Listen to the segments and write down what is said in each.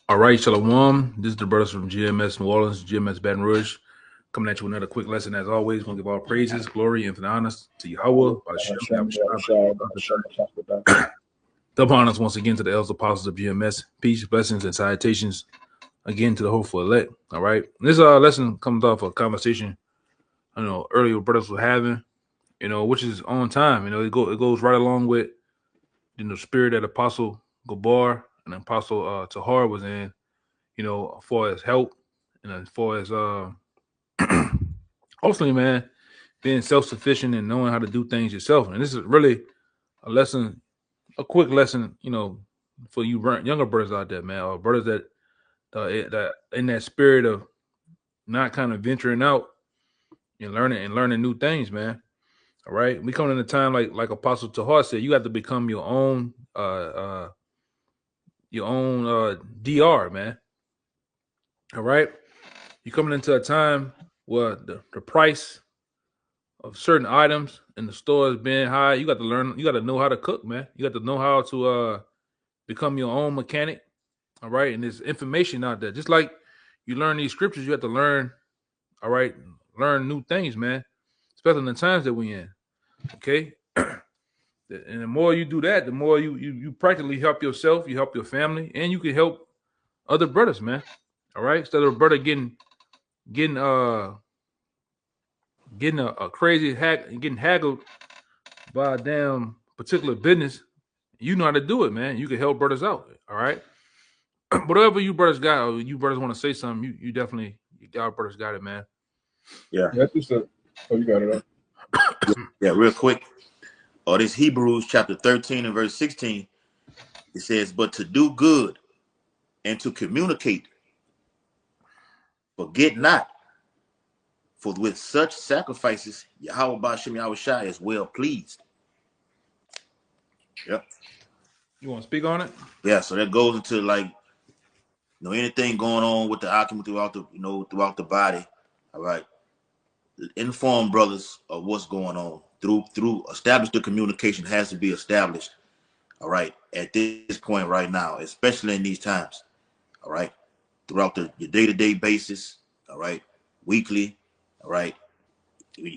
All right, Shalom. This is the brothers from GMS New Orleans, GMS Baton Rouge, coming at you with another quick lesson. As always, we're going to give all praises, glory, and honors to Yahweh, by Shem, upon us once again to the elders apostles of GMS. Peace, blessings, and salutations again to the hopeful elect. All right. This lesson comes off a conversation earlier brothers were having, which is on time. It goes right along with the spirit that Apostle Gabar and Apostle Tahar was in, as far as help and as far as ultimately, man, being self-sufficient and knowing how to do things yourself. And this is really a lesson, a quick lesson, for you younger brothers out there, man, or brothers that in that spirit of not kind of venturing out and learning new things, man. All right, we coming in a time like Apostle Tahar said, you have to become your own DR, man. All right, you're coming into a time where the price of certain items in the store is being high. You got to learn. You got to know how to cook, man. You got to know how to become your own mechanic. All right, and there's information out there. Just like you learn these scriptures, you have to learn. All right, learn new things, man. Especially in the times that we're in. Okay, and the more you do that, the more you practically help yourself, you help your family, and you can help other brothers, man. All right, instead of a brother getting a crazy hack and getting haggled by a damn particular business, you know how to do it, man. You can help brothers out. All right. Whatever you brothers got, or you brothers want to say something, you definitely, y'all brothers got it, man. Yeah. Just oh, you got it up. Yeah, real quick. This Hebrews chapter 13 and verse 16. It says, but to do good and to communicate, forget not, for with such sacrifices, Yahweh Ba'Shem Yahushua is well pleased. Yep. You want to speak on it? Yeah, so that goes into anything going on with the alchemy throughout the body. All right. Inform brothers of what's going on. Through establish the communication has to be established. All right, at this point right now, especially in these times. All right, throughout your day-to-day basis. All right, weekly. All right,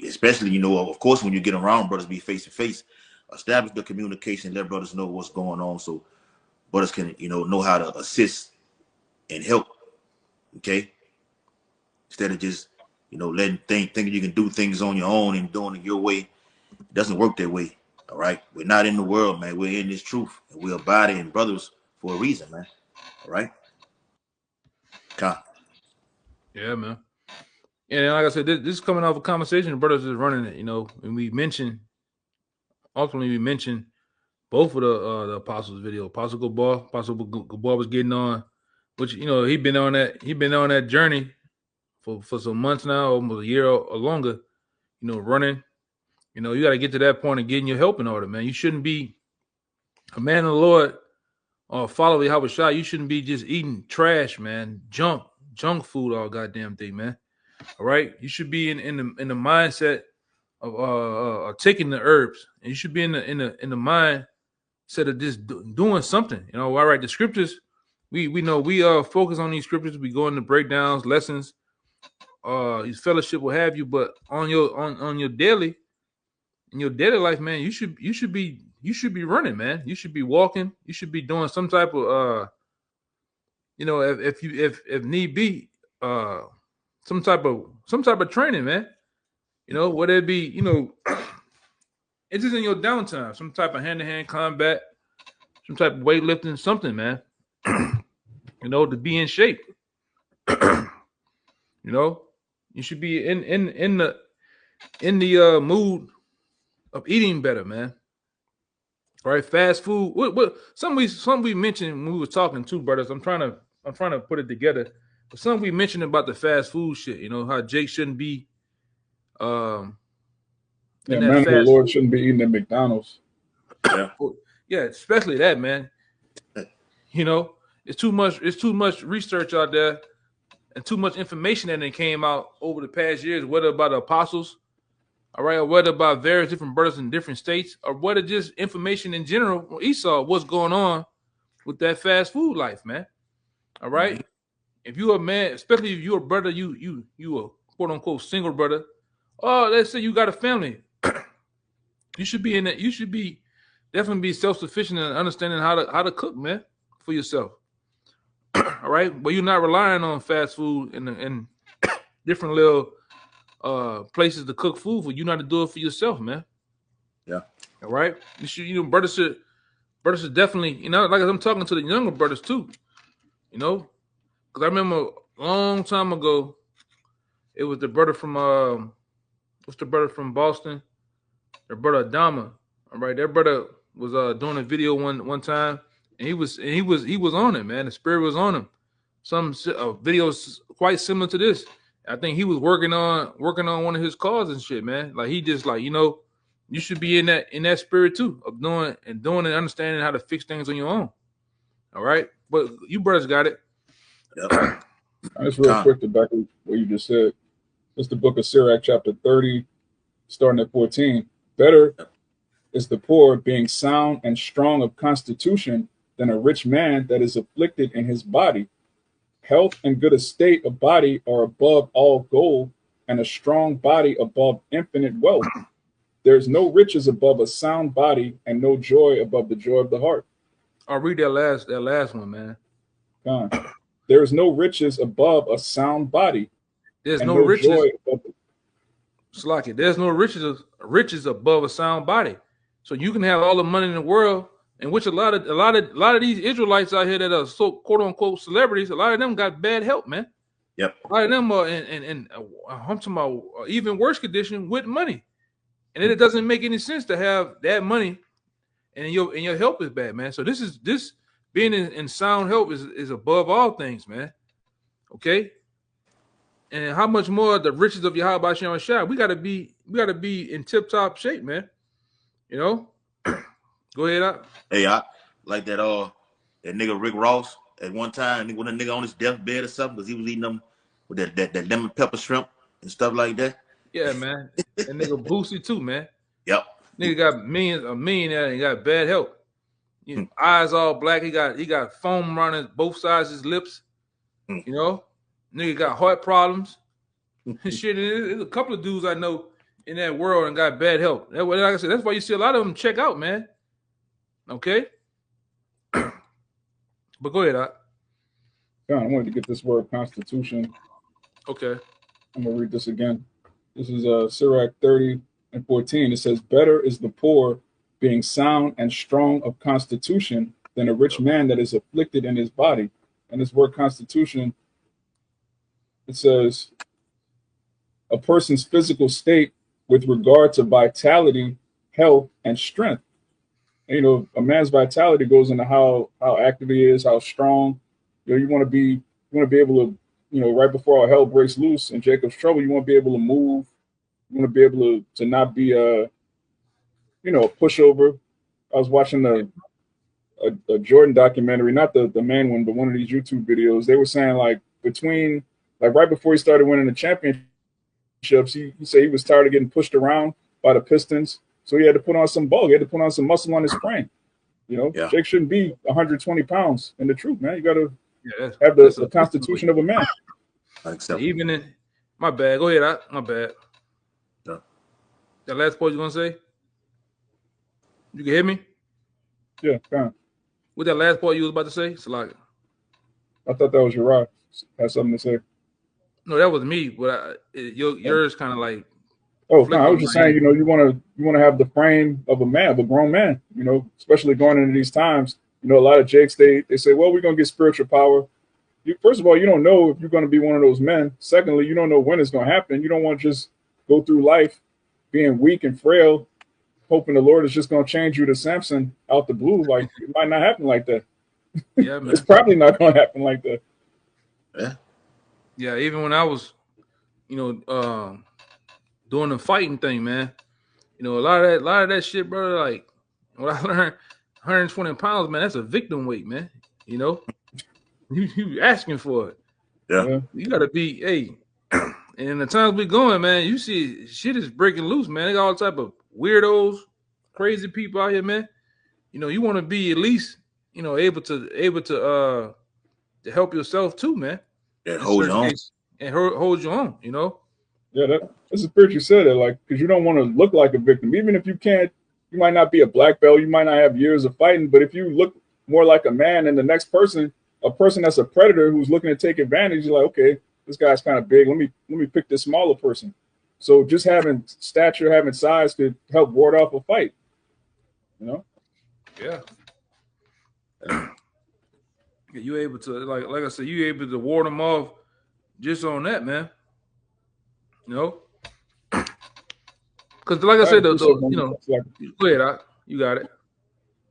especially of course when you get around brothers, be face to face. Establish the communication. Let brothers know what's going on, so brothers can know how to assist and help. Okay, instead of just thinking you can do things on your own and doing it your way. It doesn't work that way. All right, we're not in the world, man. We're in this truth, and we're abiding brothers for a reason, man. All right. Yeah, man. And like I said, this is coming off a conversation. The brothers is running it, and we mentioned both of the apostles video. Apostle Gabar was getting on, which he'd been on that journey for some months now, almost a year or longer. Running. You got to get to that point of getting your help in order, man. You shouldn't be a man of the Lord or follower Yahweh Shai. You shouldn't be just eating trash, man. Junk food all goddamn thing, man. All right, you should be in the mindset of taking the herbs, and you should be in the mindset of just doing something. All right, the scriptures, we know we focus on these scriptures. We go into breakdowns, lessons, fellowship, what have you. But on your daily. In your daily life, man, you should be running, man. You should be walking. You should be doing some type of if need be, some type of training, man. Whether it be, it's just in your downtime, some type of hand-to-hand combat, some type of weightlifting, something, man. To be in shape. You should be in the mood of eating better, man. All right, fast food. What some we mentioned when we were talking to brothers. I'm trying to put it together. But some we mentioned about the fast food shit. How Jake shouldn't be. Man of the Lord shouldn't be eating at McDonald's. Yeah, especially that, man. It's too much research out there and too much information that came out over the past years, whether about the apostles. All right, or whether about various different brothers in different states, or whether just information in general, Esau, what's going on with that fast food life, man. All right. If you're a man, especially if you're a brother, you a quote unquote single brother. Oh, let's say you got a family. You should be in that. You should be definitely be self sufficient and understanding how to cook, man, for yourself. All right, but you're not relying on fast food and different little places to cook food for. You know how to do it for yourself, man. Yeah. All right. You should. Brothers should definitely. Like I'm talking to the younger brothers too. Because I remember a long time ago, it was the brother from what's the brother from Boston? Their brother Adama. All right, their brother was doing a video one time, and he was on it, man. The spirit was on him. Some videos quite similar to this. I think he was working on one of his cars and shit, man. Like he just like you should be in that spirit too of doing and understanding how to fix things on your own. All right, but you brothers got it. Yep. Just real quick to back up what you just said. It's the book of Sirach, chapter 30, starting at 14. Better is the poor being sound and strong of constitution than a rich man that is afflicted in his body. Health and good estate of body are above all gold, and a strong body above infinite wealth. There's no riches above a sound body, and no joy above the joy of the heart. I'll read that last one, man. There is no riches above a sound body. There's no riches. Joy above Slack it. There's no riches above a sound body. So you can have all the money in the world, in which a lot of these Israelites out here that are so quote unquote celebrities, a lot of them got bad health, man. Yep. A lot of them are in I'm talking about even worse condition with money, and it doesn't make any sense to have that money, and your health is bad, man. So this being in sound health is above all things, man. Okay. And how much more the riches of Yahweh Shem Shai? We gotta be in tip top shape, man. Go ahead. Hey, I like that that nigga Rick Ross at one time when a nigga on his deathbed or something because he was eating them with that lemon pepper shrimp and stuff like that. Yeah, man. That nigga Boosie too, man. Yep. Nigga got a millionaire and he got bad health. Eyes all black. He got foam around both sides of his lips. Nigga got heart problems. Shit, there's a couple of dudes I know in that world and got bad health. Like I said, that's why you see a lot of them check out, man. Okay? But go ahead, John, I wanted to get this word constitution. Okay. I'm going to read this again. This is Sirach 30 and 14. It says, better is the poor being sound and strong of constitution than a rich man that is afflicted in his body. And this word constitution, it says a person's physical state with regard to vitality, health, and strength. And, a man's vitality goes into how active he is, how strong. You want to be able to, right before all hell breaks loose in Jacob's trouble, you want to be able to move. You want to be able to not be a pushover. I was watching a Jordan documentary, not the man one, but one of these YouTube videos. They were saying like right before he started winning the championships, he said he was tired of getting pushed around by the Pistons. So he had to put on some bulk. He had to put on some muscle on his frame. Yeah. Jake shouldn't be 120 pounds in the truth, man. You got to have the constitution of a man. Even in my bad. Go ahead. My bad. Yeah. That last part you gonna say? You can hear me? Yeah, kind of. What that last part you was about to say? Salaka. I thought that was your rock. Had something to say. No, that was me. But yours kind of like. Oh, no, I was just saying, you want to have the frame of a man, of a grown man, especially going into these times. A lot of Jakes, they say, well, we're going to get spiritual power. First of all, you don't know if you're going to be one of those men. Secondly, you don't know when it's going to happen. You don't want to just go through life being weak and frail, hoping the Lord is just going to change you to Samson out the blue. Like, it might not happen like that. Yeah, man. It's probably not going to happen like that. Yeah. Yeah, even when I was, doing the fighting thing, man. A lot of that shit, brother. Like when I learned 120 pounds, man, that's a victim weight, man. You asking for it. Yeah. You gotta be, hey. And in the times we going, man, you see shit is breaking loose, man. They got all type of weirdos, crazy people out here, man. You want to be at least, able to to help yourself too, man. That In hold you certain on. cases, and hold you on. You know. Yeah, that's the spirit you said it, like, because you don't want to look like a victim. Even if you can't, you might not be a black belt, you might not have years of fighting, but if you look more like a man than the next person, a person that's a predator who's looking to take advantage, you're like, okay, this guy's kind of big. Let me pick this smaller person. So just having stature, having size could help ward off a fight. You know? Yeah. You able to like I said, you able to ward them off just on that, man. You know, because like I I had a said, precept you on know, like, go ahead, you got it.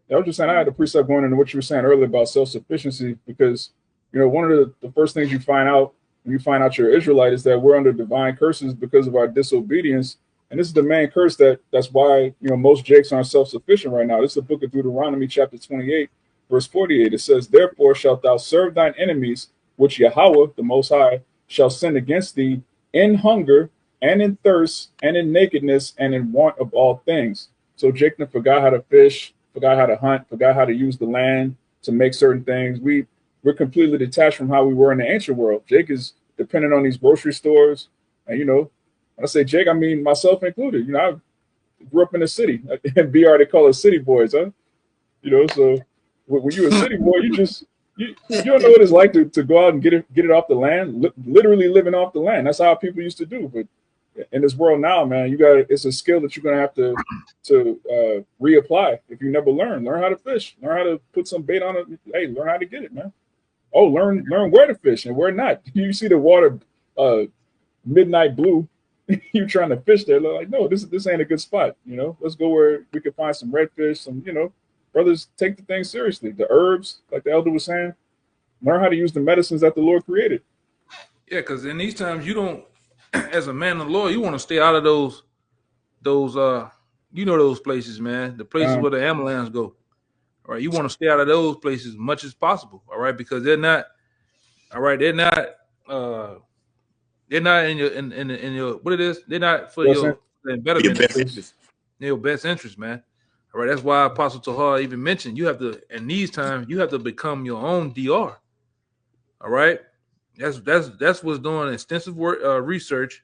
I was just saying I had a precept going into what you were saying earlier about self-sufficiency because one of the first things you find out when you find out you're Israelite is that we're under divine curses because of our disobedience. And this is the main curse that's why most Jakes aren't self-sufficient right now. This is the book of Deuteronomy, chapter 28, verse 48. It says, "Therefore shalt thou serve thine enemies, which Yahweh, the Most High, shall send against thee in hunger and in thirst and in nakedness and in want of all things." So Jacob forgot how to fish, forgot how to hunt, forgot how to use the land to make certain things. We're completely detached from how we were in the ancient world. Jake is dependent on these grocery stores. And when I say Jake, I mean myself included. I grew up in the city. In BR they call us city boys, huh? So when you're a city boy, you don't know what it's like to go out and get it off the land, literally living off the land. That's how people used to do. But in this world now, man, it's a skill that you're gonna have to reapply if you never learn how to fish, learn how to put some bait on it. Hey, learn how to get it, man. Oh, learn where to fish and where not. You see the water midnight blue, you trying to fish there. They're like, no, this ain't a good spot. Let's go where we can find some redfish. Some brothers take the thing seriously. The herbs, like the elder was saying, learn how to use the medicines that the Lord created. Yeah, because in these times you don't, as a man of the Lord, you want to stay out of those those places, man. The places where the ambulance go. All right, you want to stay out of those places as much as possible. All right, because they're not. All right, they're not. Uh, they're not in your what it is. They're not for You know what I'm saying? your For your betterment best and interest. your best interest, man. All right, that's why Apostle Tahar even mentioned you have to. In these times, you have to become your own DR. All right, that's what's doing extensive work research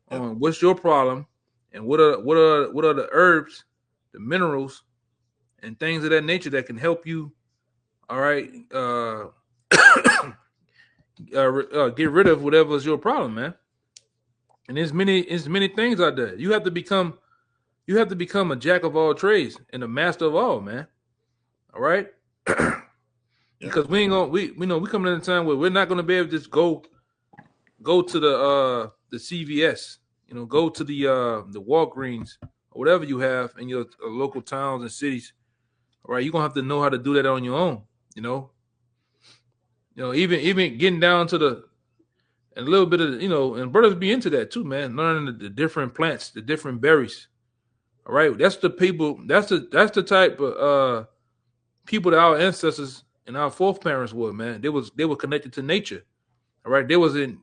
Yep. on what's your problem and what are the herbs, the minerals, and things of that nature that can help you. All right, get rid of whatever's your problem, man. And there's many things out there. You have to become a jack of all trades and a master of all, man. All right, Yep. because we ain't gonna we know we coming in a time where we're not gonna be able to just go to the CVS, go to the Walgreens or whatever you have in your local towns and cities. All right, you're gonna have to know how to do that on your own. You know, even getting down to the and a little bit of and brothers be into that too, man. Learning the different plants, the different berries. All right, that's the people. That's the type of people that our ancestors and our foreparents were, man. They were connected to nature. All right, they was in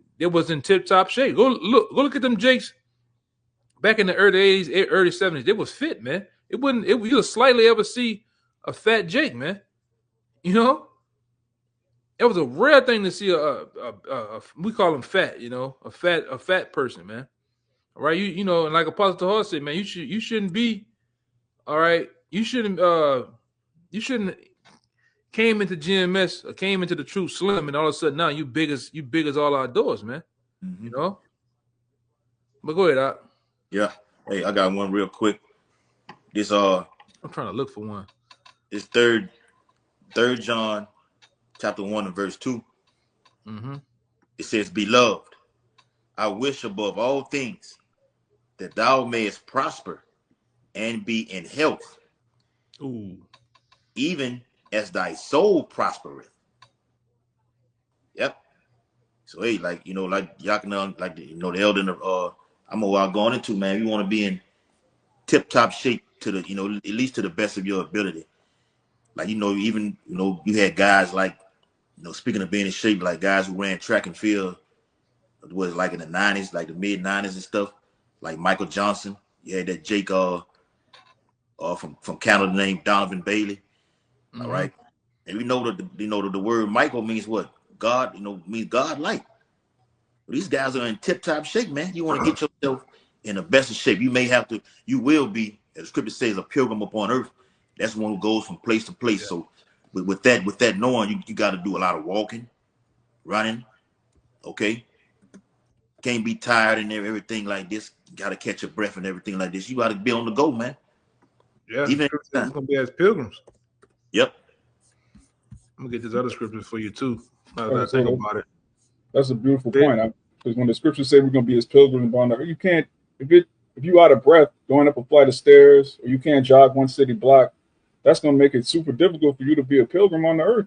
tip top shape. Go look at them Jakes back in the early 80s, early 70s. They was fit, man. You'll slightly ever see a fat Jake, man. You know, it was a rare thing to see we call them fat, a fat person, man. All right, and like Apostle Tahar said, man, you shouldn't be all right. You shouldn't came into GMS or came into the Truth Slim, and all of a sudden now you big as all outdoors, man. Mm-hmm. You know. But go ahead, Yeah. Hey, I got one real quick. This I'm trying to look for one. this third John chapter 1 and verse 2. Mm-hmm. It says, "Beloved, I wish above all things that thou mayest prosper and be in health, Ooh. even as thy soul prospereth." Yep. So hey, like y'all can like the elder I'm about going into, man. You want to be in tip top shape to the at least to the best of your ability. Like even you had guys like speaking of being in shape, like guys who ran track and field was like in the 90s, like the mid 90s and stuff, like Michael Johnson. You had that Jake from Canada named Donovan Bailey. All Mm-hmm. right. And we know that the word Michael means what? God, means God like. These guys are in tip-top shape, man. You want to get yourself in the best of shape. You will be, as the scripture says, a pilgrim upon earth. That's one who goes from place to place. Yeah. So with that knowing, you got to do a lot of walking, running, okay? Can't be tired and everything like this. Got to catch your breath and everything like this. You got to be on the go, man. Yeah, Even scripture says we're gonna be as pilgrims. Yep. I'm gonna get this other scripture for you too. Now that I think about it. That's a beautiful point. Because when the scriptures say we're going to be as pilgrims upon the earth, you can't, if you out of breath going up a flight of stairs, or you can't jog one city block, that's going to make it super difficult for you to be a pilgrim on the earth.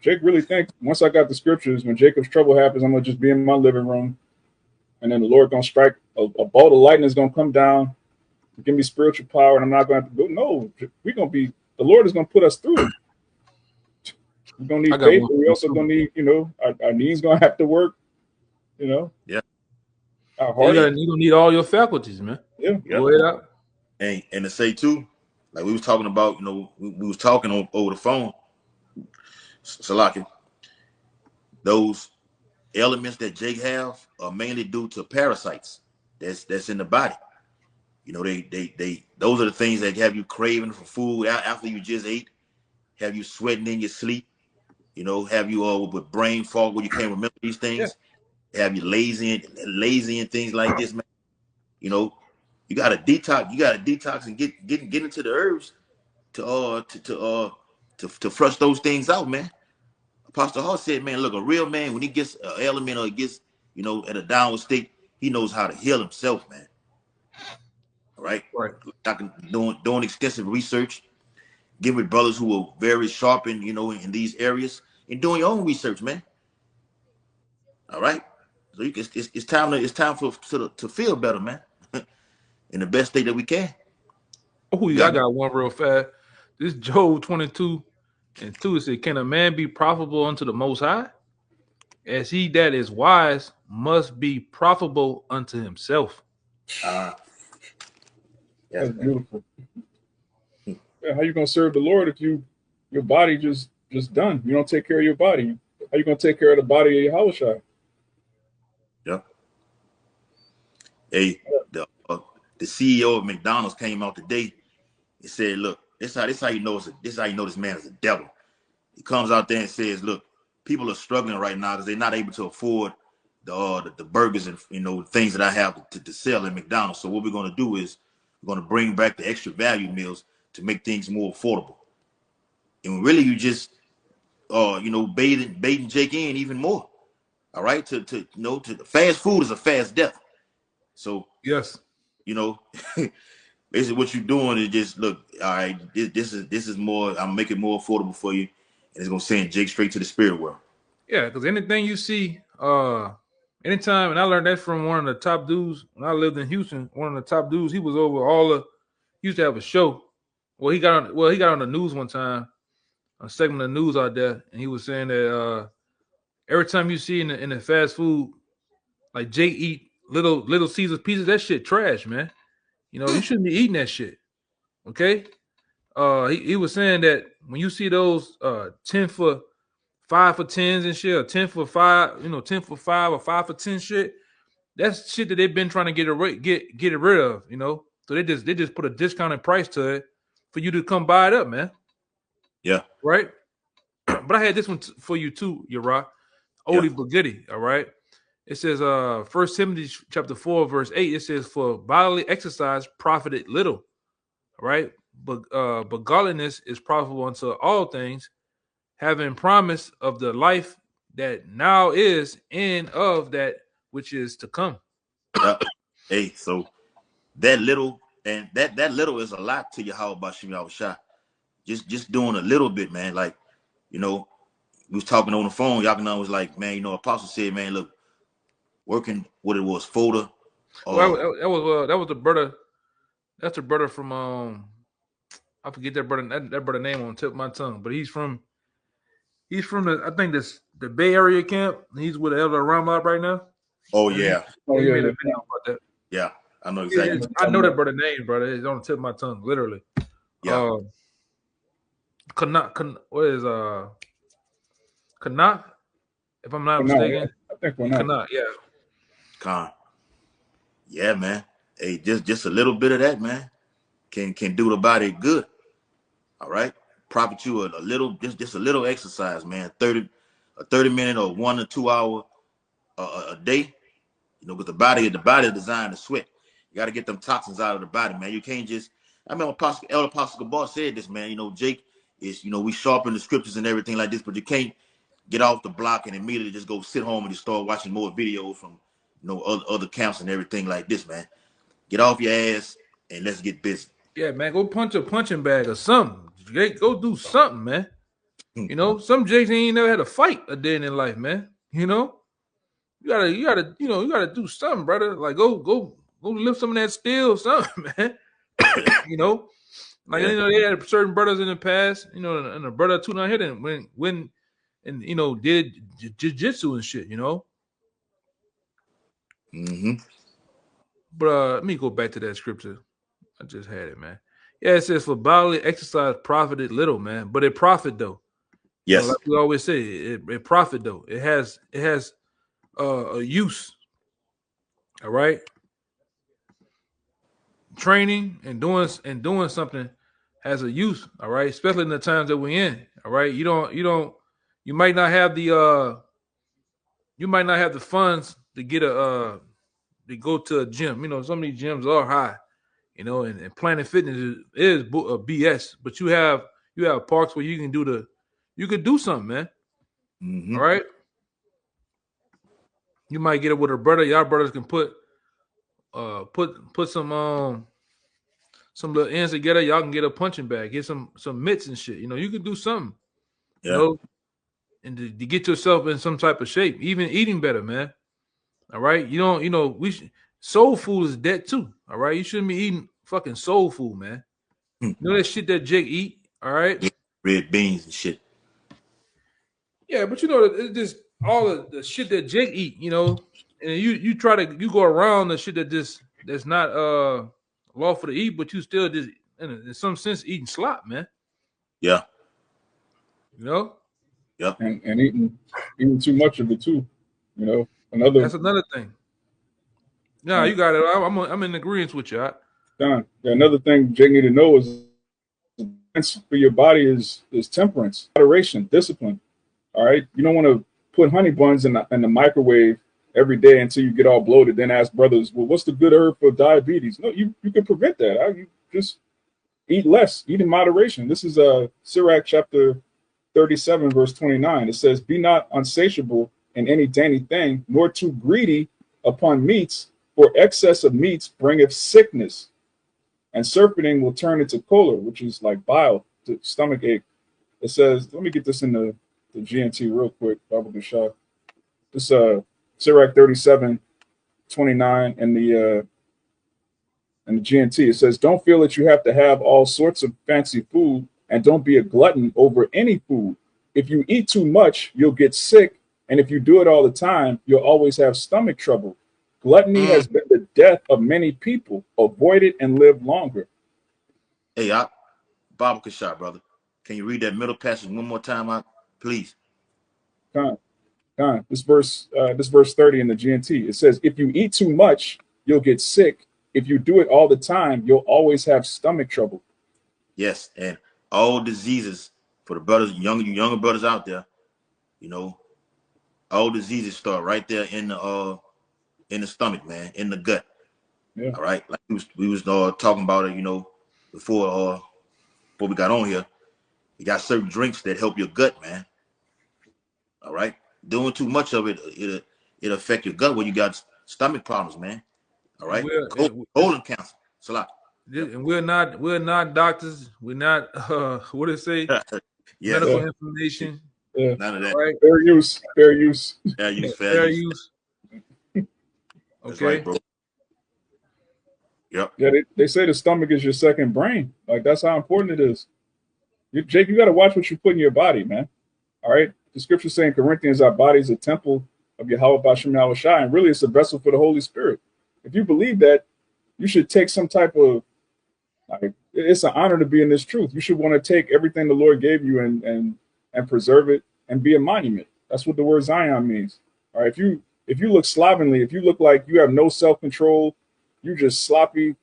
Jake really think once I got the scriptures, when Jacob's trouble happens, I'm going to just be in my living room, and then the Lord going to strike, a bolt of lightning is going to come down, give me spiritual power, and I'm not going to have to go. No, we're going to be, the Lord is going to put us through it. We're going to need faith, but we also going to need, our knees going to have to work. Yeah. Our heart. You don't need all your faculties, man. Yeah. Go ahead out. And to say too, like we was talking about, we was talking over the phone, Salaki, those elements that Jake have are mainly due to parasites that's in the body. They those are the things that have you craving for food after you just ate, have you sweating in your sleep, have you with brain fog where you can't remember these things, have you lazy and things like this, man. You gotta detox and get into the herbs to flush those things out, man. Apostle Hall said, man, look, a real man, when he gets an ailment or he gets, at a downward state, he knows how to heal himself, man. All right? Doing extensive research, getting with brothers who are very sharp in these areas, and doing your own research, man. All right? So it's time to feel better, man. In the best state that we can. Oh, I got one real fast. This Job 22:2 said, "Can a man be profitable unto the Most High? As he that is wise must be profitable unto himself." That's beautiful. Yeah, how you gonna serve the Lord if your body just done? You don't take care of your body. How you gonna take care of the body of Yahushua? Yeah. Hey, the CEO of McDonald's came out today and said, "Look, this how you know this man is a devil." He comes out there and says, "Look, people are struggling right now because they're not able to afford the burgers and things that I have to sell at McDonald's. So what we're going to do is we're going to bring back the extra value meals to make things more affordable." And really, you just baiting Jake in even more. All right, to fast food is a fast death. So yes, basically what you're doing is just look. All right, this is more. I'm making it more affordable for you, and it's gonna send Jake straight to the spirit world. Yeah, because anything you see, anytime, and I learned that from one of the top dudes when I lived in Houston. One of the top dudes, he was over he used to have a show. He got on the news one time, a segment of news out there, and he was saying that every time you see in the fast food, like Jake eat little Caesar's pizzas, that shit trash, man. You shouldn't be eating that shit. Okay. He was saying that when you see those 10 for 5 for 10s and shit, or 10 for 5, 10 for 5 or 5 for 10 shit, that's shit that they've been trying to get it rid of, So they just put a discounted price to it for you to come buy it up, man. Yeah. Right. But I had this one for you too, Yara. Odie Baghetti, all right. It says, 1 Timothy chapter 4, verse 8, it says, "For bodily exercise profited little, right? But godliness is profitable unto all things, having promise of the life that now is and of that which is to come." Yeah. Hey, so that little and that little is a lot to you. How about Shah? Just doing a little bit, man. Like, we was talking on the phone. Yakinan was like, man, Apostle said, man, look, working what it was, folder. Well, that was the brother. That's the brother from I forget that brother name on the tip of my tongue, but he's from I think the Bay Area camp. He's with Elder Ramob right now. Oh yeah. He made a video about that. Yeah, I know exactly. I know that brother name, brother. It's on the tip of my tongue, literally. Yeah. What is Kanat? if I'm not For now, yeah. mistaken. I think for now. Cannot, yeah. Con. Yeah, man. Hey, just a little bit of that, man, can do the body good. All right. Profit you a little, just a little exercise, man. 30 minute or 1 to 2 hour a day. You know, because the body is designed to sweat. You got to get them toxins out of the body, man. You can't just. I mean, Elder Apostle Gabar said this, man. You know, Jake is, you know, we sharpen the scriptures and everything like this, but you can't get off the block and immediately just go sit home and just start watching more videos from, you know, other camps and everything like this, man. Get off your ass and let's get busy. Yeah, man, go punch a punching bag or something. Jake, go do something, man. You know, some Jakes ain't never had a fight a day in their life, man. You know, you gotta do something, brother. Like go lift some of that steel, or something, man. You know, like Yeah. you know, they had certain brothers in the past, you know, and a brother or two down here that when and you know did jiu-jitsu and shit, you know. Mm-hmm. But let me go back to that scripture. I just had it, man. Yeah, it says for bodily exercise profited little, man, but it profit though. You know, Yes. like we always say, it profit though. It has a use. All right, training and doing something has a use. All right, especially in the times that we're in. All right, you might not have the funds to get to go to a gym. You know, some of these gyms are high. You know, and Planet Fitness is a BS, but you have parks where you could do something, man. Mm-hmm. All right, you might get it with a brother. Y'all brothers can put some little ends together. Y'all can get a punching bag, get some mitts and shit. You know, you can do something. You Yeah. know, and to get yourself in some type of shape, even eating better, man. All right, you don't. You know, soul food is dead too. All right, you shouldn't be eating fucking soul food, man. You know that shit that Jake eat. All right. Yeah. Red beans and shit. Yeah, but you know, it's just all the shit that Jake eat, you know, and you try to go around the shit that's not lawful to eat, but you still just in some sense eating slop, man. Yeah. You know, Yep. And eating too much of it too. You know, another that's another thing. Yeah, uh, you got it. I'm in agreement with you. Don, yeah, another thing Jake need to know is for your body is temperance, moderation, discipline. All right, you don't want to put honey buns in the microwave every day until you get all bloated. Then ask brothers, well, what's the good herb for diabetes? No, you can prevent that. You just eat less, eat in moderation. This is Sirach chapter 37, verse 29. It says, "Be not unsatiable in any dainty thing, nor too greedy upon meats, for excess of meats bringeth sickness, and surfeiting will turn into choler," which is like bile, to stomach ache. It says, let me get this in the GNT real quick, Bible Shah. This Sirach 37, 29, and the GNT. It says, "Don't feel that you have to have all sorts of fancy food, and don't be a glutton over any food. If you eat too much, you'll get sick, and if you do it all the time, you'll always have stomach trouble. Gluttony has been the death of many people. Avoid it and live longer." Hey, Bible Kashah, brother. Can you read that middle passage one more time out, please? Con, this verse 30 in the GNT. It says, "If you eat too much, you'll get sick. If you do it all the time, you'll always have stomach trouble." Yes, and all diseases for the brothers, younger brothers out there, you know, all diseases start right there in the stomach, man, in the gut. Yeah. All right, like we was talking about it, you know, before we got on here. You got certain drinks that help your gut, man. All right, doing too much of it affect your gut when you got stomach problems, man. All And right, colon cancer. It's a lot. Yep. we're not doctors. We're not what do they say? Yes, Medical Yeah. information. Yeah. none of All that. right, Fair use. Fair use. Fair use, fair fair use. use. That's right, Okay. bro. Yep. Yeah, they say the stomach is your second brain. Like, that's how important it is. Jake, you got to watch what you put in your body, man. All right. The scripture saying Corinthians, our body is a temple of Yahweh Bashem Yahweh Shai, and really it's a vessel for the Holy Spirit. If you believe that, you should take some type of, like, it's an honor to be in this truth. You should want to take everything the Lord gave you and preserve it and be a monument. That's what the word Zion means. All right. If you look slovenly, if you look like you have no self control, you just sloppy,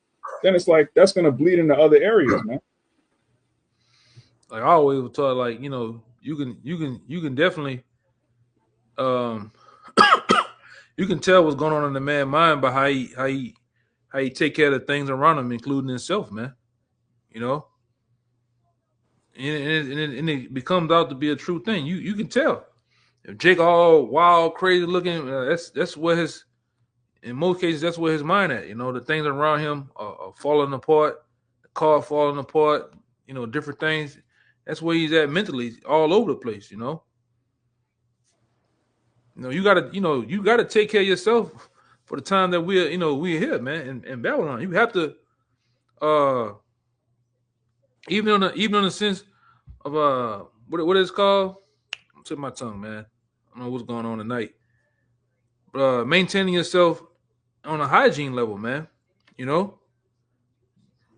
then it's like that's gonna bleed into other areas, man. Like I always was taught, like, you know, you can definitely um you can tell what's going on in the man's mind by how he take care of the things around him, including himself, man. You know, and it becomes out to be a true thing. You can tell if Jake all wild, crazy looking. That's where his in most cases that's where his mind at. You know, the things around him are falling apart, the car falling apart. You know, different things. That's where he's at mentally, all over the place. You gotta take care of yourself for the time that we're here, man, in Babylon. You have to, uh, even on the sense of what is called. I'm tip my tongue, man. I don't know what's going on tonight. Maintaining yourself on a hygiene level, man. You know,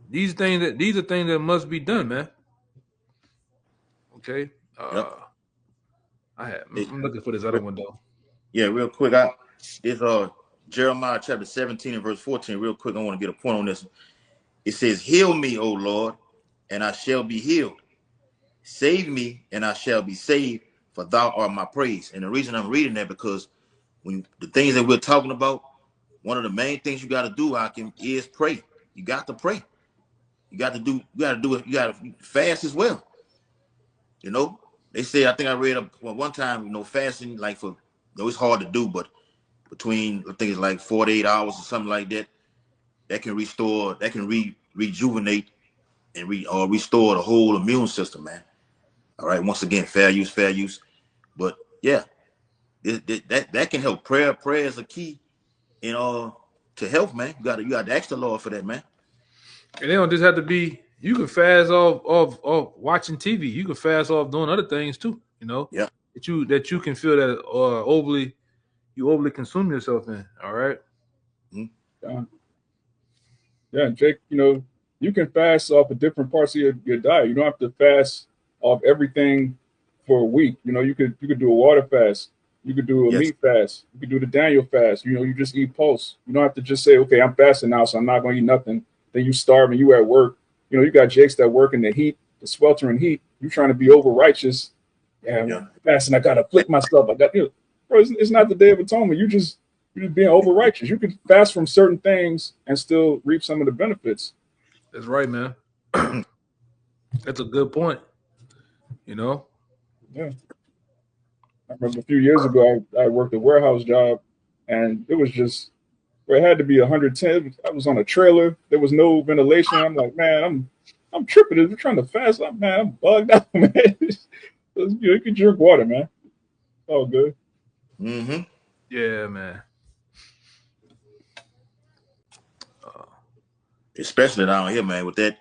these are things that must be done, man. Okay. Yep. It, I'm looking for this other window. yeah, real quick. This Jeremiah chapter 17 and verse 14. Real quick, I want to get a point on this. It says, "Heal me, O Lord, and I shall be healed. Save me, and I shall be saved, for thou art my praise." And the reason I'm reading that because when the things that we're talking about, one of the main things you got to do, Hakim, is pray. You got to pray. You got to do it. You got to fast as well. You know, they say, I think I read one time, fasting, like it's hard to do, but between, I think it's like 48 hours or something like that, that can restore, that can rejuvenate and restore the whole immune system, man. All right. Once again, fair use. But yeah, that can help. Prayer is a key, to health, man. You got to ask the Lord for that, man. And they don't just have to be. You can fast off watching TV. You can fast off doing other things too. Yeah. That you can feel that overly consume yourself in. All right. Yeah. Yeah, Jake, you can fast off of different parts of your diet. You don't have to fast off everything for a week. You could do a water fast. You could do a Yes. meat fast. You could do the Daniel fast. You just eat pulse. You don't have to just say, okay, I'm fasting now, so I'm not going to eat nothing. Then you starve and you at work. You got Jakes that work in the heat, the sweltering heat. You trying to be over righteous. Yeah, I'm fasting. I got to afflict myself. Bro, it's not the Day of Atonement. You're just being over righteous. You can fast from certain things and still reap some of the benefits. That's right, man. That's a good point. Yeah. I remember a few years ago, I worked a warehouse job, and it was just where it had to be 110. I was on a trailer. There was no ventilation. I'm like, man, I'm tripping. I'm trying to fast. I'm bugged out, man. You can drink water, man. All good. Mm-hmm. Yeah, man. Especially down here, man, with that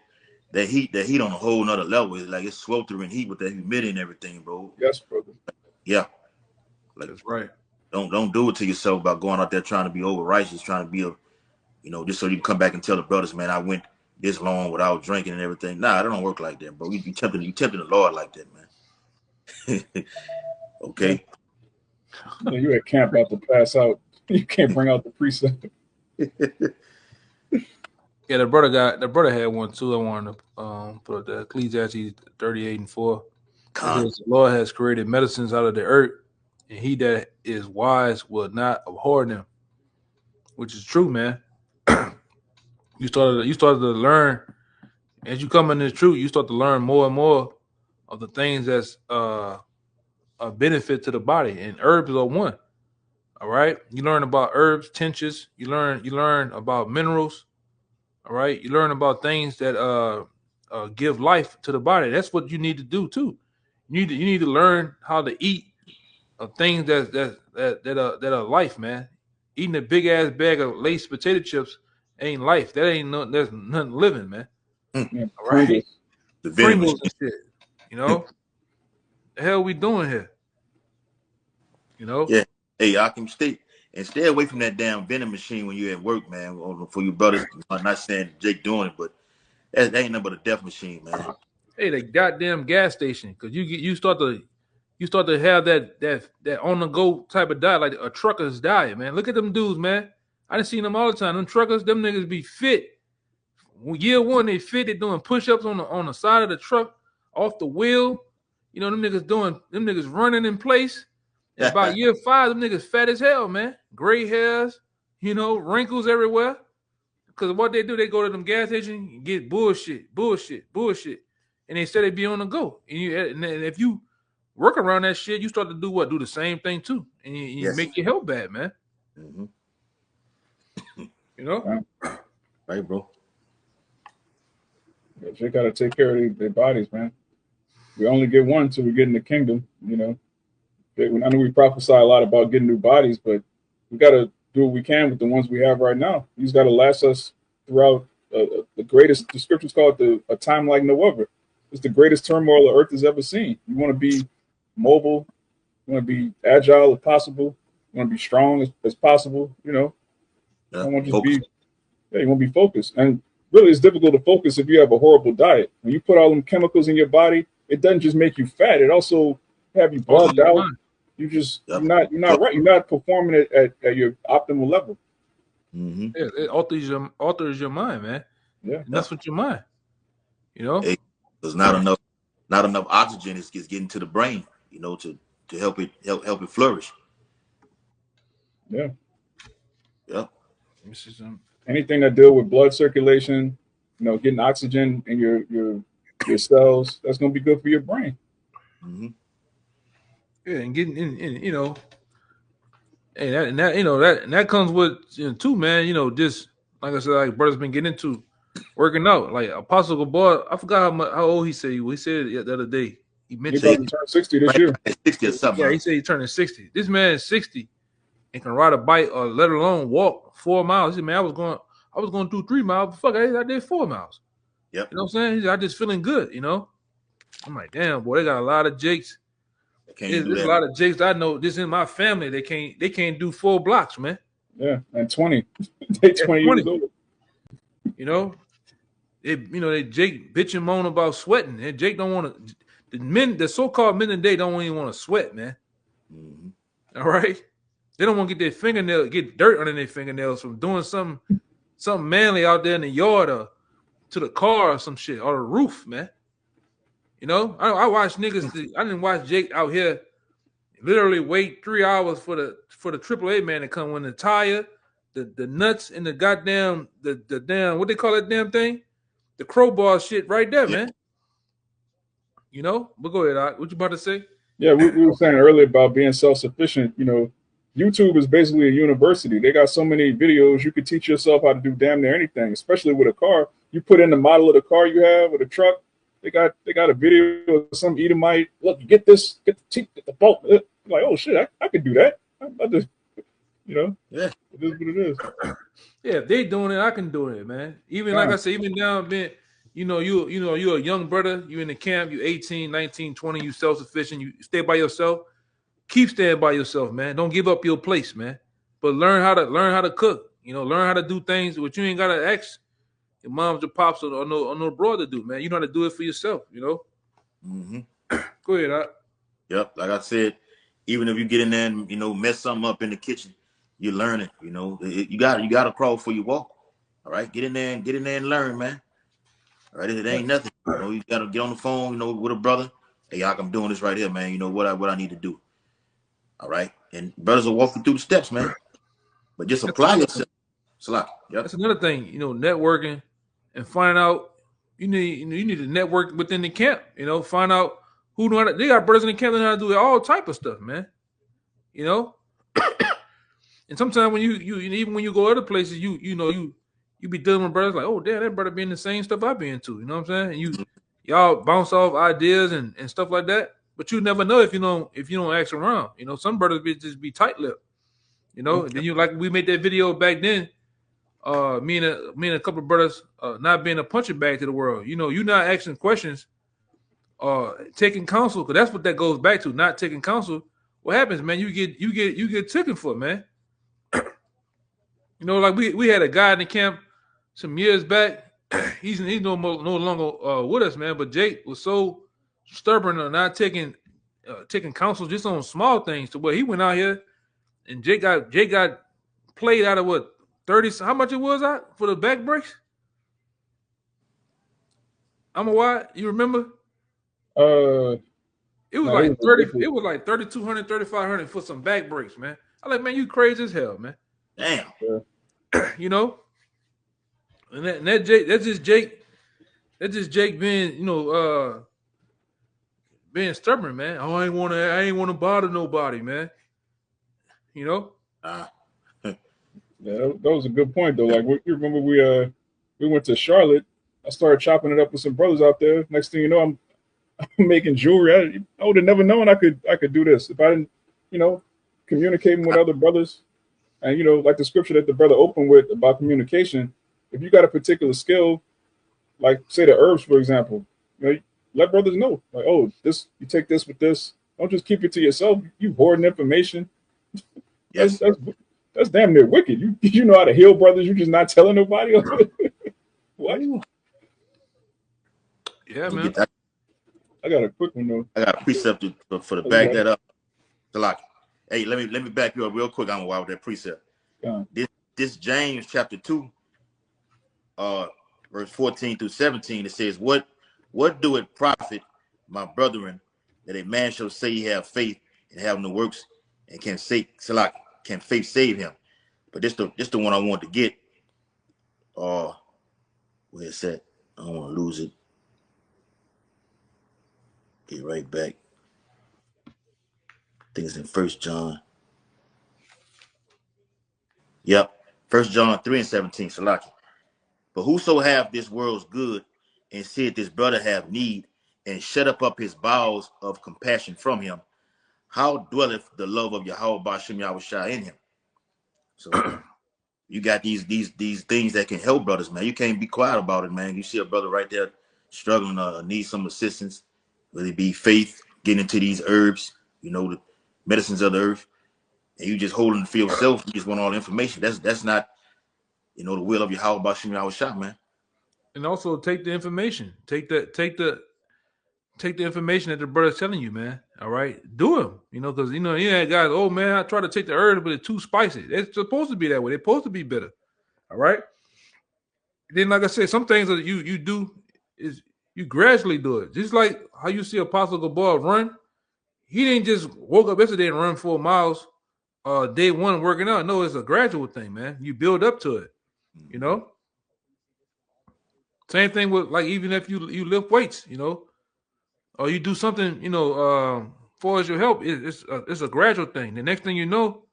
heat on a whole nother level. It's like it's sweltering heat with that humidity and everything, bro. Yes, brother. Yeah. Like, that's right. Don't do it to yourself by going out there trying to be over righteous, trying to be just so you can come back and tell the brothers, man, I went this long without drinking and everything. Nah, it don't work like that, bro. You tempting the Lord like that, man. Okay. Yeah, you at camp about to pass out. You can't bring out the precept. Yeah, the brother had one too. I wanted to put up the Ecclesiastes 38:4. It says, "The Lord has created medicines out of the earth, and he that is wise will not abhor them," which is true, man. You started to learn as you come in this truth. You start to learn more and more of the things that's a benefit to the body, and herbs are one. All right, you learn about herbs, tinctures. You learn about minerals. All right, you learn about things that give life to the body. That's what you need to do too. You need to learn how to eat things that are life, man. Eating a big ass bag of Lay's potato chips ain't life. That ain't no. There's nothing living, man. Yeah, All right, The vending Pringles machine. and shit. You know the hell we doing here? You know. Yeah. Hey, I can stay away from that damn vending machine when you're at work, man. For you brothers, I'm not saying Jake doing it, but that ain't nothing but a death machine, man. Hey, the goddamn gas station, because you you start to have that on the go type of diet, like a trucker's diet, man. Look at them dudes, man. I done seen them all the time. Them truckers, them niggas be fit. Year one, they fit. They doing push ups on the side of the truck, off the wheel. You know, them niggas running in place. And about year 5, them niggas fat as hell, man. Gray hairs, you know, wrinkles everywhere. Because what they do, they go to them gas stations and get bullshit. And they say they be on the go. And if you work around that shit, you start to do what? Do the same thing too. And you make your health bad, man. Mm-hmm. You know? Right, bro. They got to take care of their bodies, man. We only get one till we get in the kingdom, you know. I know we prophesy a lot about getting new bodies, but we got to do what we can with the ones we have right now. These got to last us throughout the greatest, the scriptures call it a time like no other. It's the greatest turmoil the earth has ever seen. You want to be mobile, you want to be agile if possible, you want to be strong as possible, you know. Yeah, you want to be focused. And really, it's difficult to focus if you have a horrible diet. When you put all them chemicals in your body, it doesn't just make you fat, it also have you bugged out. You just you're not right. You're not performing it at your optimal level. Mm-hmm. Yeah, it alters your mind, man. Yeah, and that's what your mind. You know, there's not enough oxygen is getting to the brain. You know, to help it flourish. Yeah. Yeah. Anything that deal with blood circulation, you know, getting oxygen in your cells, that's gonna be good for your brain. Mm-hmm. Yeah, and getting in, you know, and that comes with, you know, too, man. You know, just like I said, like brother's been getting into working out. Like Apostle Gabar, I forgot how old he said. He said it the other day. He mentioned he about to turn 60 this year. 60 or something. Yeah, he said he's turning 60. This man is 60 and can ride a bike or let alone walk 4 miles. He said, man, I was going to do 3 miles. But fuck, I did 4 miles. Yep. You know what I'm saying? He said, I just feeling good. You know. I'm like, damn, boy, they got a lot of jakes. There's a lot of jakes I know. This in my family, they can't do 4 blocks, man. Yeah, and 20. They 20 years old. You know, they Jake bitch and moan about sweating. And Jake don't want to. The so-called men today don't even want to sweat, man. Mm-hmm. All right, they don't want to get dirt under their fingernails from doing something manly out there in the yard or to the car or some shit or the roof, man. You know, I watch niggas. I didn't watch Jake out here literally wait 3 hours for the AAA man to come with the tire, the nuts, and the goddamn the damn what they call that damn thing, the crowbar shit right there, man. You know, but go ahead, Doc. What you about to say? Yeah, we were saying earlier about being self-sufficient. You know, YouTube is basically a university. They got so many videos you could teach yourself how to do damn near anything, especially with a car. You put in the model of the car you have or the truck. They got a video of some Edomite. Look, get the teeth, get the bolt. Like, oh shit, I could do that. I just, you know, yeah, it is what it is. Yeah, if they doing it, I can do it, man. Even like I said, even now, man, you're a young brother. You in the camp. You 18, 19, 20. You self-sufficient. You stay by yourself. Keep staying by yourself, man. Don't give up your place, man. But learn how to cook. You know, learn how to do things which you ain't gotta ask your moms or pops or no brother to do, man. You know how to do it for yourself, you know? Mm-hmm. Go ahead, Doc. Yep. Like I said, even if you get in there and, you know, mess something up in the kitchen, you're learning, you know. You gotta crawl before you walk. All right. Get in there and learn, man. All right. It ain't nothing. You know, you gotta get on the phone, you know, with a brother. Hey, Doc, I'm doing this right here, man. You know what I need to do. All right. And brothers will walk you through the steps, man. But just apply yourself. Yep. That's another thing, you know, networking and finding out you need to network within the camp, you know, find out who know how to, they got brothers in the camp that know how to do all type of stuff, man. You know? And sometimes when you even when you go other places, you be dealing with brothers like, oh damn, that brother be in the same stuff I be into, you know what I'm saying? And y'all bounce off ideas and stuff like that. But you never know if you don't ask around. You know, some brothers just be tight-lipped. You know, and then like we made that video back then. Me and a couple of brothers not being a punching bag to the world. You know, you're not asking questions, taking counsel, because that's what that goes back to. Not taking counsel. What happens, man? You get taken for, man. You know, like we had a guy in the camp some years back. He's no longer with us, man. But Jake was so stubborn on not taking taking counsel just on small things to where he went out here and Jake got played out of what 30. How much it was out for the back breaks? I'm a why you remember? Uh, It was no, it like was 30. ridiculous. It was like 3,200, 3,500 for some back breaks, man. I'm like, man, you crazy as hell, man. Damn. Yeah. You know, and that Jake, that's just Jake. That's just Jake being, being stubborn, man. Oh, I ain't want to bother nobody, man. You know. Uh, Yeah, that was a good point though. Like, you remember we went to Charlotte. I started chopping it up with some brothers out there. Next thing you know, I'm making jewelry. I would have never known I could do this if I didn't, you know, communicating with other brothers. And like the scripture that the brother opened with about communication. If you got a particular skill, like say the herbs, for example, let brothers know. Like, oh, this you take this with this. Don't just keep it to yourself. You hoarding information. That's yes. that's that's damn near wicked. You know how to heal brothers. You just not telling nobody. What? Yeah, Let me man. get that. I got a quick one though. I got a precept for to back that up. Like, hey, let me back you up real quick. I'm with that precept. Yeah. This James chapter 2, verse 14 through 17. It says, What do it profit, my brethren, that a man shall say he have faith and have no works, and can faith save him? But this the one I want to get. Where it's at? I don't want to lose it. Get right back. I think it's in 1 John. Yep. 1 John 3 and 17. Salaki. But whoso have this world's good and said this brother have need and shut up his bowels of compassion from him, how dwelleth the love of Yahweh Bashem Yahushua in him? So you got these things that can help brothers, man. You can't be quiet about it, man. You see a brother right there struggling need some assistance, whether it be faith, getting into these herbs, the medicines of the earth, and you just holding it for yourself. You just want all the information. That's not, the will of Yahweh Bashem Yahushua, man. And also take the information. Take the information that the brother's telling you, man. All right, do them. Because guys. Oh man, I try to take the herbs, but it's too spicy. It's supposed to be that way. They're supposed to be bitter. All right. Then, like I said, some things that you do is you gradually do it. Just like how you see Apostle Gabor run. He didn't just woke up yesterday and run 4 miles. Day one working out. No, it's a gradual thing, man. You build up to it. Same thing with like even if you lift weights, or you do something, for as your help, it's a gradual thing. The next thing you know,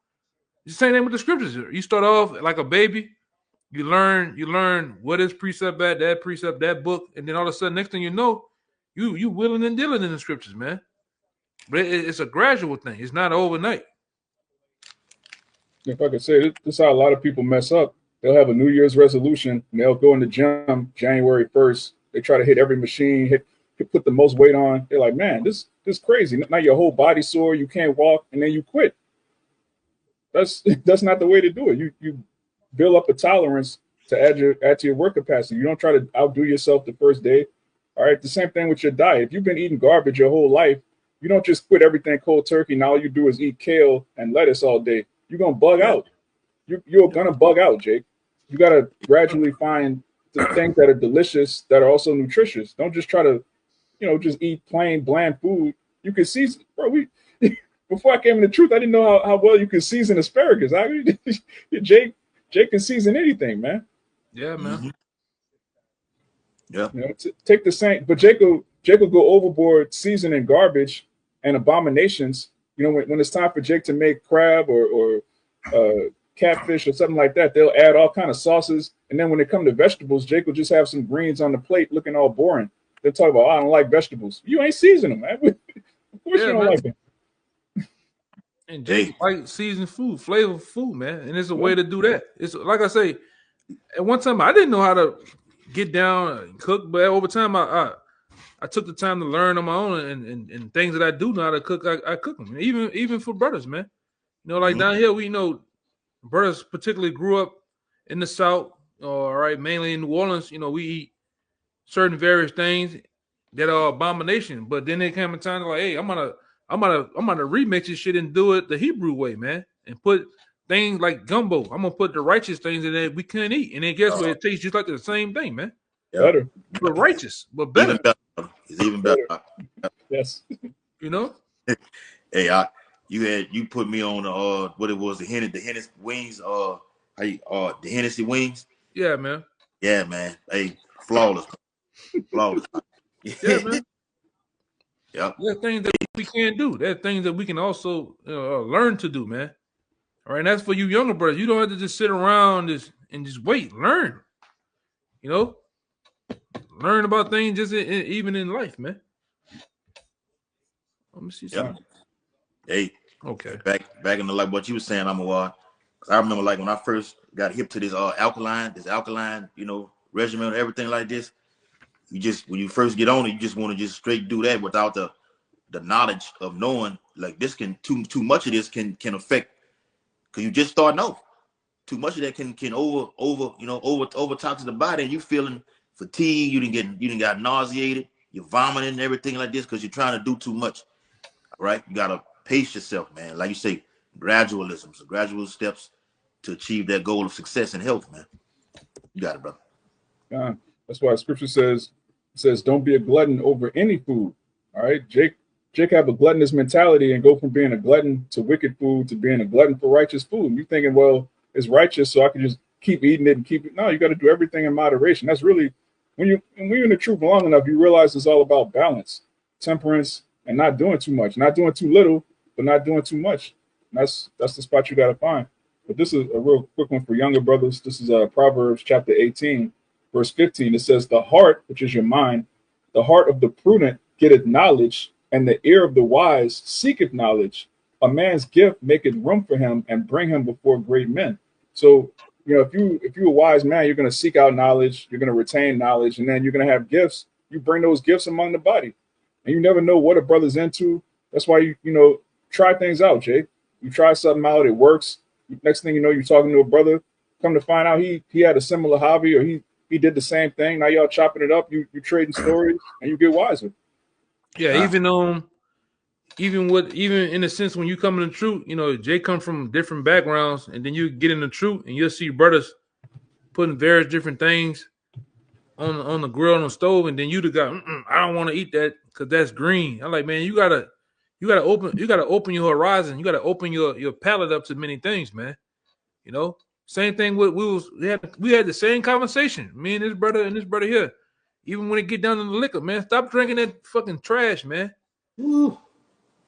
the same thing with the scriptures. You start off like a baby, you learn what is precept at that precept, that book, and then all of a sudden, next thing you know, you willing and dealing in the scriptures, man. But it's a gradual thing. It's not overnight. If I could say this is how a lot of people mess up. They'll have a New Year's resolution and they'll go in the gym January 1st. They try to hit every machine, put the most weight on. They're like, man, this crazy. Now your whole body sore, you can't walk, and then you quit. That's not the way to do it. You build up a tolerance to add to your work capacity. You don't try to outdo yourself the first day. All right. The same thing with your diet. If you've been eating garbage your whole life, you don't just quit everything cold turkey. Now all you do is eat kale and lettuce all day. You're gonna bug out. You're gonna bug out, Jake. You gotta gradually find the things that are delicious that are also nutritious. Don't just try to, just eat plain bland food. You can season, bro. Before I came in the truth, I didn't know how well you could season asparagus. Jake can season anything, man. Yeah, man. Mm-hmm. Yeah. Take the same, but Jake will go overboard seasoning garbage and abominations. When it's time for Jake to make crab or catfish or something like that, they'll add all kind of sauces. And then when it comes to vegetables, Jake will just have some greens on the plate looking all boring. They'll talk about, I don't like vegetables. You ain't seasoning them, man. Of course you don't like them. And Jake like seasoned food, flavorful food, man. And it's a way to do that. It's like I say, at one time I didn't know how to get down and cook, but over time I took the time to learn on my own, and things that I do know how to cook, I cook them. Even for brothers, man. Like down here, we brothers particularly grew up in the South, all right, mainly in New Orleans. We eat certain various things that are abomination. But then there came a time like, hey, I'm gonna I'm gonna remix this shit and do it the Hebrew way, man, and put things like gumbo. I'm gonna put the righteous things in there we couldn't eat, and then guess what? It tastes just like the same thing, man. Yep. Better. But righteous, but Even better. better. It's even better. Yes. You know? Hey, you put me on what it was, the Hennessy wings, the Hennessy wings. Yeah, man. Yeah, man. Hey, flawless. Flawless. Yeah, man. Yep. There are things that we can't do. There are things that we can also learn to do, man. All right, and that's for you younger brothers. You don't have to just sit around and just wait. Learn. You know, learn about things just even in life, man. Let me see Yep. something. Hey. Okay. Back in the like what you were saying, I remember like when I first got hip to this alkaline, regimen and everything like this. When you first get on it, you just want to just straight do that without the knowledge of knowing like this can too much of this can affect, because you just starting off. Too much of that can over toxic the body, and you feeling fatigued, you didn't got nauseated, you're vomiting and everything like this because you're trying to do too much. Right? You gotta pace yourself, man. Like you say, gradualism, so gradual steps to achieve that goal of success and health, man. You got it, brother. That's why Scripture says, don't be a glutton over any food. All right, Jake have a gluttonous mentality and go from being a glutton to wicked food to being a glutton for righteous food. You thinking, well, it's righteous, so I can just keep eating it and keep it. No, you got to do everything in moderation. That's really when you're in the truth long enough, you realize it's all about balance, temperance, and not doing too much, not doing too little, but not doing too much. And that's the spot you got to find. But this is a real quick one for younger brothers. This is Proverbs chapter 18, verse 15. It says, "The heart, which is your mind, the heart of the prudent getteth knowledge, and the ear of the wise seeketh knowledge. A man's gift maketh room for him, and bring him before great men." So, if you're a wise man, you're going to seek out knowledge, you're going to retain knowledge, and then you're going to have gifts. You bring those gifts among the body, and you never know what a brother's into. That's why you try things out, Jake. You try something out, it works. Next thing you know, you're talking to a brother. Come to find out he had a similar hobby, or he did the same thing. Now y'all chopping it up. You trading stories, and you get wiser. Yeah, even in the sense when you come in the truth, Jay come from different backgrounds, and then you get in the truth, and you'll see brothers putting various different things on the grill on the stove, and then you the guy, I don't want to eat that because that's green. I'm like, man, you gotta open your horizon. You gotta open your palate up to many things, man. Same thing with we had the same conversation. Me and this brother here. Even when it get down to the liquor, man, stop drinking that fucking trash, man. Woo.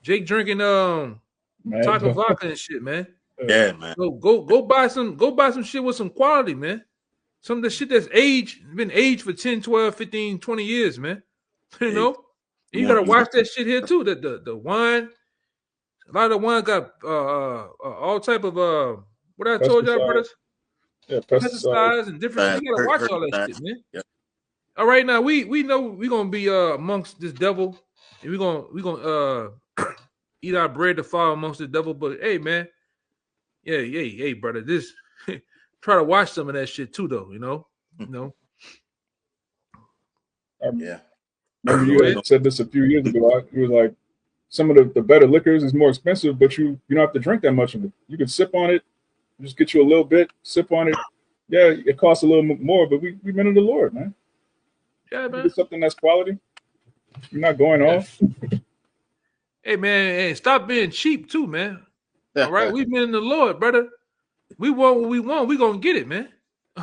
Jake drinking taco vodka and shit, man. Yeah, man. Go buy some shit with some quality, man. Some of the shit that's been aged for 10, 12, 15, 20 years, man. You gotta watch that shit here too. The wine, a lot of the wine got all type of what I told y'all, brothers. Yeah, pesticides and different. You gotta watch all that shit, man. Yeah. All right, now we know we're gonna be amongst this devil, and we're gonna eat our bread to fall amongst the devil. But hey, man, hey, brother, this try to watch some of that shit too, though. Yeah. Remember you had said this a few years ago. You was like, some of the better liquors is more expensive, but you don't have to drink that much of it. You can sip on it, just get you a little bit, sip on it. Yeah, it costs a little more, but we've been in the Lord, man. Yeah, man. Get something that's quality. You're not going off. Hey, man, hey, stop being cheap too, man. All right, we've been in the Lord, brother. We want what we want. We gonna get it, man.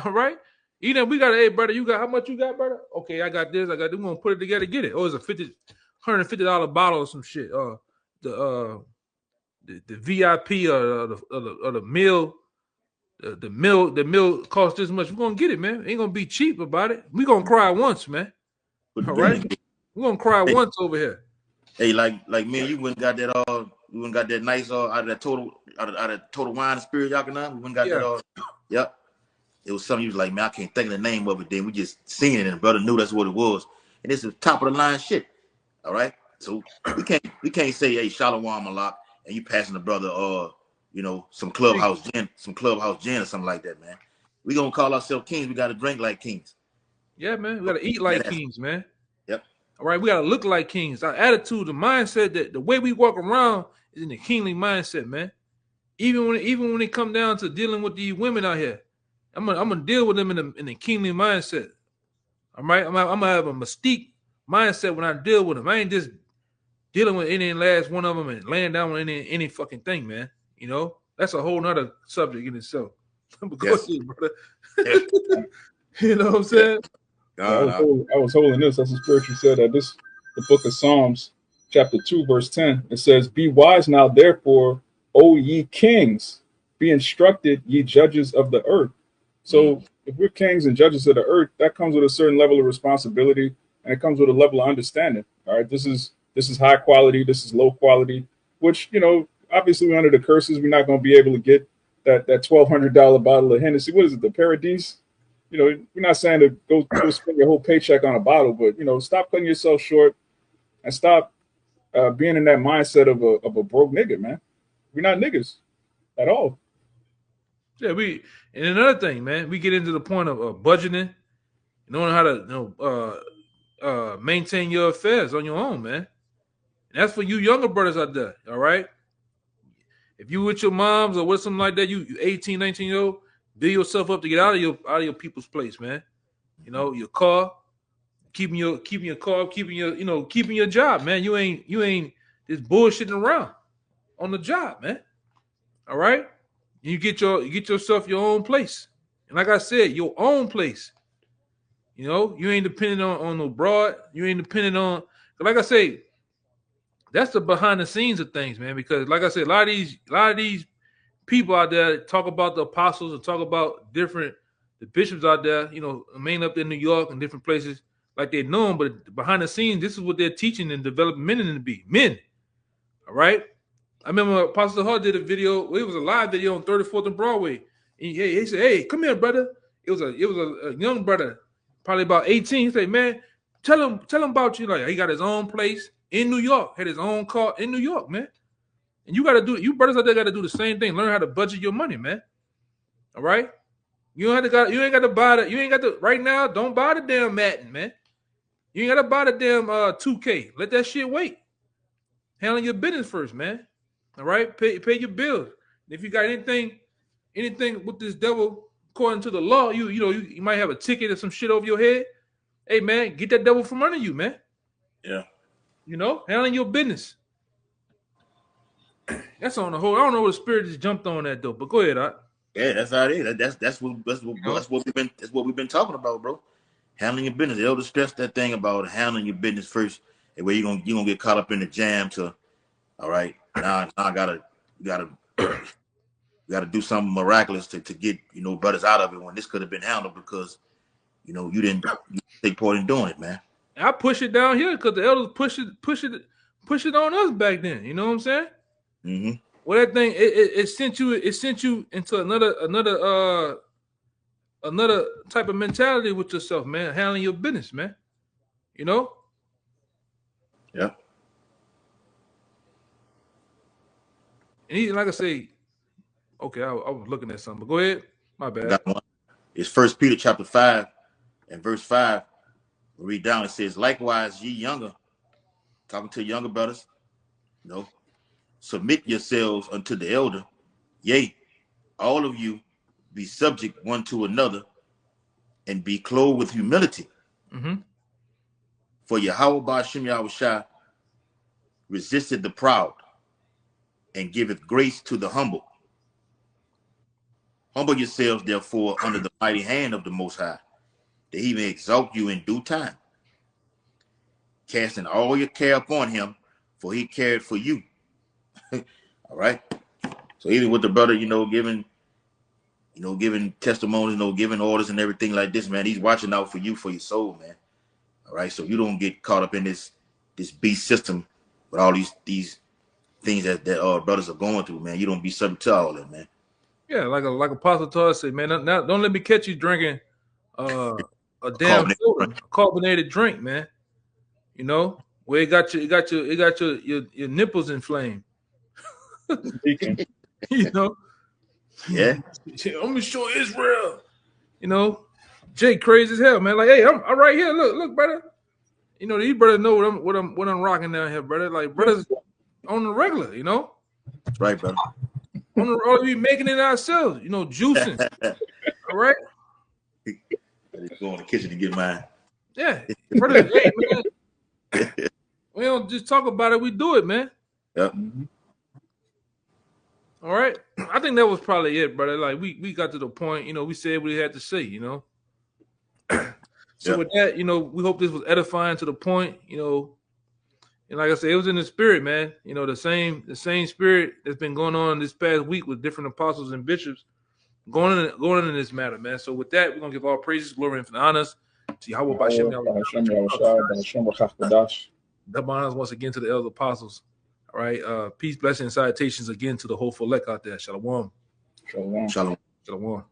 All right. We got, hey, brother, you got how much you got, brother? Okay, I got this. We're gonna put it together, get it. Oh, it's a $150 bottle or some shit. The VIP or the meal. The meal costs this much. We're gonna get it, man. Ain't gonna be cheap about it. We're gonna cry once, man. All right. We're gonna cry once over here. Hey, like me and you went and got that we went and got that nice out of total wine and spirit y'all can we went and got that yep. It was something you was like, man, I can't think of the name of it. Then we just seen it, and the brother knew that's what it was. And it's the top of the line shit. All right. So we can't say, hey, Shalom Malak, and you passing the brother some clubhouse gin or something like that, man. We gonna call ourselves kings. We gotta drink like kings. Yeah, man. We gotta eat like kings, man. Yep. All right, we gotta look like kings. Our attitude, the mindset, that the way we walk around is in the kingly mindset, man. Even when it come down to dealing with these women out here, I'm gonna deal with them in the kingly mindset. All right, I'm gonna have a mystique mindset when I deal with them. I ain't just dealing with any last one of them and laying down with any fucking thing, man. You know, that's a whole nother subject in itself. But go Yes. ahead, brother. Yeah. You know what I'm Yeah. saying? I was holding this. That's the scripture said that the book of Psalms, chapter 2, verse 10. It says, "Be wise now, therefore, O ye kings, be instructed, ye judges of the earth." So if we're kings and judges of the earth, that comes with a certain level of responsibility, and it comes with a level of understanding. All right, this is high quality, this is low quality, which, obviously we're under the curses. We're not going to be able to get that $1,200 bottle of Hennessy. What is it, the Paradise? We're not saying to go spend your whole paycheck on a bottle, but stop cutting yourself short and stop being in that mindset of a broke nigga, man. We're not niggas at all. Yeah, and another thing, man, we get into the point of budgeting, knowing how to maintain your affairs on your own, man. And that's for you younger brothers out there, all right? If you with your moms or with something like that, you 18, 19-year-old, build yourself up to get out of your people's place, man. Your car, keeping your car, keeping your job, man. You ain't just bullshitting around on the job, man. All right? You get yourself your own place. And like I said, your own place. You ain't dependent on no broad. You ain't dependent on, like I say, that's the behind the scenes of things, man. Because like I said, a lot of these people out there talk about the apostles and talk about the bishops out there, mainly up in New York and different places, like they know them, but behind the scenes, this is what they're teaching and developing men to be men. All right. I remember Apostle Hart did a video. It was a live video on 34th and Broadway. And he said, "Hey, come here, brother." It was a young brother, probably about 18. He said, "Man, tell him about you." Like, he got his own place in New York, had his own car in New York, man. And you brothers out there got to do the same thing. Learn how to budget your money, man. All right. You ain't got to buy the. You ain't got to right now. Don't buy the damn Madden, man. You ain't got to buy the damn 2K. Let that shit wait. Handle your business first, man. All right, pay your bills. If you got anything with this devil, according to the law, you might have a ticket or some shit over your head. Hey, man, get that devil from under you, man. Yeah. Handling your business. That's on the whole. I don't know what the spirit just jumped on that though, but go ahead, Art. Yeah, that's how it is. That's what we've been talking about, bro. Handling your business. They'll stress that thing about handling your business first, and where you're gonna get caught up in the jam to, all right, now I gotta do something miraculous to get brothers out of it when this could have been handled because you didn't take part in doing it, man. I push it down here because the elders push it on us back then. You know what I'm saying? Mm-hmm. Well, that thing it sent you into another type of mentality with yourself, man. Handling your business, man. Yeah. And like I say, okay, I was looking at something, but go ahead. My bad. I got one. It's 1 Peter chapter 5 and verse 5. We read down. It says, "Likewise, ye younger," talking to younger brothers, "submit yourselves unto the elder. Yea, all of you be subject one to another, and be clothed with humility. Mm-hmm. For Yahweh Ba'ashem Yahushua resisted the proud, and giveth grace to the humble. Humble yourselves, therefore, under the mighty hand of the Most High, that he may exalt you in due time, casting all your care upon him, for he cared for you." All right. So even with the brother, giving testimonies, giving orders and everything like this, man, he's watching out for you, for your soul, man. All right. So you don't get caught up in this beast system with all these things that brothers are going through, man. You don't be subject to all that, man. Yeah, like Apostle Todd said, man. Don't let me catch you drinking a damn carbonated drink, man. Where it got your nipples inflamed. Yeah. I'm gonna show Israel. Jay crazy as hell, man. Like, hey, I'm right here. Look, brother. You know, these brothers know what I'm rocking down here, brother. Like brothers on the regular, you know. That's right, brother. Or we making it ourselves, you know, juicing. All right. I just go in the kitchen to get mine. Yeah, brother. Hey, man. We don't just talk about it; we do it, man. Yep. All right. I think that was probably it, brother. Like we got to the point, you know, we said what we had to say, you know. So with that, you know, we hope this was edifying to the point, you know. And like I said, it was in the spirit, man. You know, the same spirit that's been going on this past week with different apostles and bishops going in this matter, man. So with that, we're gonna give all praises, glory, and honors to Yahweh B'Shem Double honors once again to the elder apostles. All right. Peace, blessings, and salutations again to the whole elect out there. Shalom. Shalom. Shalom. Shalom.